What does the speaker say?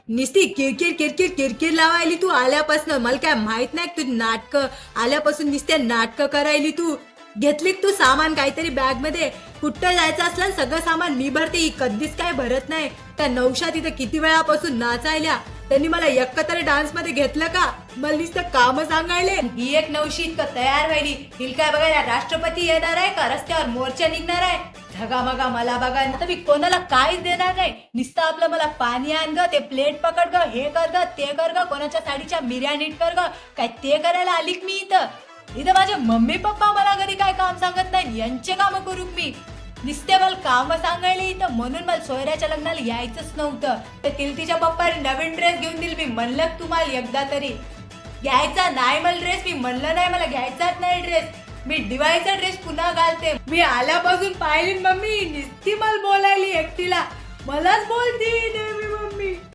निस्ती किरकिर किरकिर किरकिर लावायली तू आल्यापासून. मला काय माहित नाही तू नाटक आल्यापासून निस्त्या नाटक करायली तू. घेतली तू सामान काहीतरी बॅग मध्ये. कुठं जायचं असलं सगळं सामान मी भरते, ही कधीच काय भरत नाही. त्या नवशा तिथं किती वेळापासून नाचायल्या, त्यांनी मला एकत्र डान्स मध्ये घेतलं का? मला नुसतं काम सांगायले. ही एक नवशी इतकं तयार व्हायली, हिल काय बघायला राष्ट्रपती येणार आहे का रस्त्यावर मोर्चा निघणार आहे? झगामगा मला बघा, आता मी कोणाला काहीच देणार नाही. नुसतं आपलं मला पाणी आण ग, ते प्लेट पकड ग, हे कर ग, ते कर ग, कोणाच्या साडीच्या मिऱ्या नीट कर ग, काय ते करायला आलीक मी इथं? इथं माझे मम्मी पप्पा मला कधी काय काम सांगत नाही, यांचे काम करू मी. नुसते मला काम सांगायला इथं, म्हणून मला सोयऱ्याच्या लग्नाला यायचंच नव्हतं. तर तिलतीच्या पप्पाने नवीन ड्रेस घेऊन दिली. मी म्हणलं तुम्हाला एकदा तरी घ्यायचा नाही मला ड्रेस. मी म्हणलं नाही मला घ्यायचाच नाही ड्रेस. मी दिवाळीचा ड्रेस पुन्हा घालते. मी आल्यापासून पाहिली मम्मी नुसती मला बोलायली एकटीला, मलाच बोलती